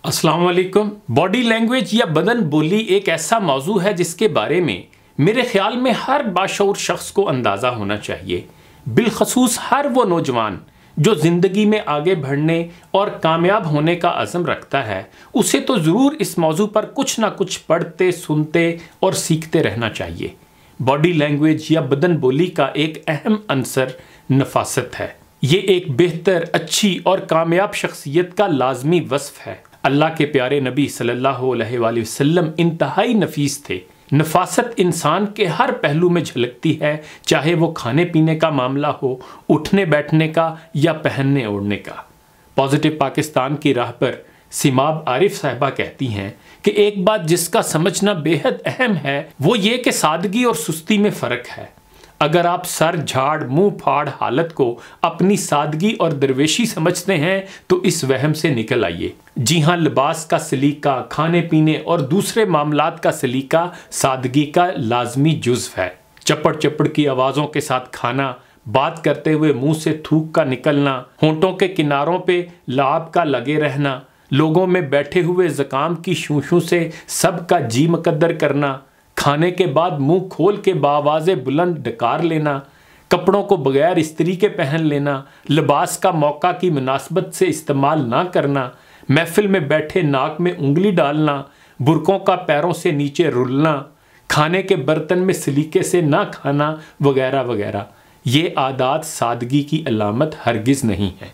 अस्सलाम वालेकुम। Body language या बदन बोली एक ऐसा मौजू है जिसके बारे में मेरे ख्याल में हर बाशऊर शख्स को अंदाज़ा होना चाहिए, बिलखसूस हर वो नौजवान जो ज़िंदगी में आगे बढ़ने और कामयाब होने का अज़म रखता है। उसे तो ज़रूर इस मौजू पर कुछ ना कुछ पढ़ते, सुनते और सीखते रहना चाहिए। बॉडी लैंग्वेज या बदन बोली का एक अहम अंसर नफासत है। ये एक बेहतर, अच्छी और कामयाब शख्सियत का लाजमी वस्फ है। अल्लाह के प्यारे नबी सल्लल्लाहु अलैहि वसल्लम इंतहाई नफीस थे। नफासत इंसान के हर पहलू में झलकती है, चाहे वो खाने पीने का मामला हो, उठने बैठने का या पहनने ओढ़ने का। पॉजिटिव पाकिस्तान की राह पर सिमाब आरिफ साहिबा कहती हैं कि एक बात जिसका समझना बेहद अहम है वो ये कि सादगी और सुस्ती में फ़र्क है। अगर आप सर झाड़ मुंह फाड़ हालत को अपनी सादगी और दरवेशी समझते हैं तो इस वहम से निकल आइए। जी हाँ, लिबास का सलीका, खाने पीने और दूसरे मामलात का सलीका सादगी का लाजमी जुज़्व है। चपड़ चपड़ की आवाज़ों के साथ खाना, बात करते हुए मुंह से थूक का निकलना, होंठों के किनारों पे लाब का लगे रहना, लोगों में बैठे हुए ज़ुकाम की शूशू से सबका जी मुकद्दर करना, खाने के बाद मुंह खोल के बावाज़े बुलंद डकार लेना, कपड़ों को बगैर इस्त्री के पहन लेना, लिबास का मौका की मुनासबत से इस्तेमाल ना करना, महफिल में बैठे नाक में उंगली डालना, बुरकों का पैरों से नीचे रुलना, खाने के बर्तन में सलीके से ना खाना वगैरह वगैरह। ये आदात सादगी की अलामत हरगिज़ नहीं है,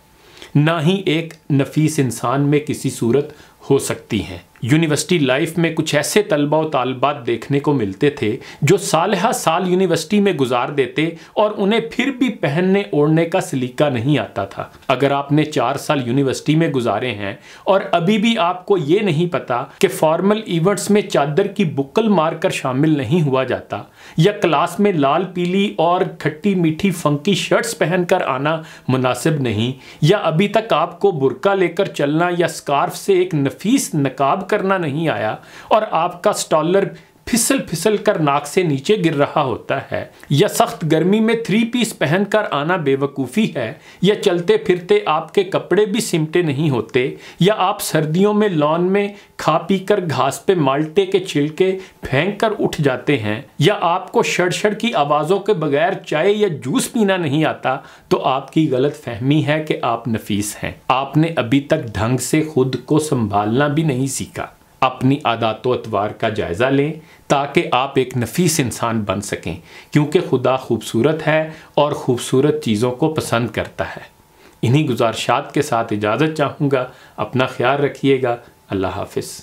ना ही एक नफीस इंसान में किसी सूरत हो सकती हैं। यूनिवर्सिटी लाइफ में कुछ ऐसे तलबा व तालबात देखने को मिलते थे जो साल साल यूनिवर्सिटी में गुजार देते और उन्हें फिर भी पहनने ओढ़ने का सलीका नहीं आता था। अगर आपने 4 साल यूनिवर्सिटी में गुजारे हैं और अभी भी आपको ये नहीं पता कि फॉर्मल इवेंट्स में चादर की बुक्कल मारकर शामिल नहीं हुआ जाता, या क्लास में लाल पीली और खट्टी मीठी फंकी शर्ट्स पहनकर आना मुनासिब नहीं, या अभी तक आपको बुरका लेकर चलना या स्कार्फ से एक नफीस नकाब करना नहीं आया और आपका स्टॉलर फिसल फिसल कर नाक से नीचे गिर रहा होता है, या सख्त गर्मी में 3 पीस पहनकर आना बेवकूफ़ी है, या चलते फिरते आपके कपड़े भी सिमटे नहीं होते, या आप सर्दियों में लॉन में खा पी कर घास पे माल्टे के छिलके फेंक कर उठ जाते हैं, या आपको शड़ की आवाज़ों के बगैर चाय या जूस पीना नहीं आता, तो आपकी गलत फहमी है कि आप नफीस हैं। आपने अभी तक ढंग से खुद को संभालना भी नहीं सीखा। अपनी आदत व अतवार का जायज़ा लें ताकि आप एक नफीस इंसान बन सकें, क्योंकि खुदा खूबसूरत है और ख़ूबसूरत चीज़ों को पसंद करता है। इन्हीं गुजारिशात के साथ इजाज़त चाहूँगा। अपना ख्याल रखिएगा। अल्लाह हाफ़िज़।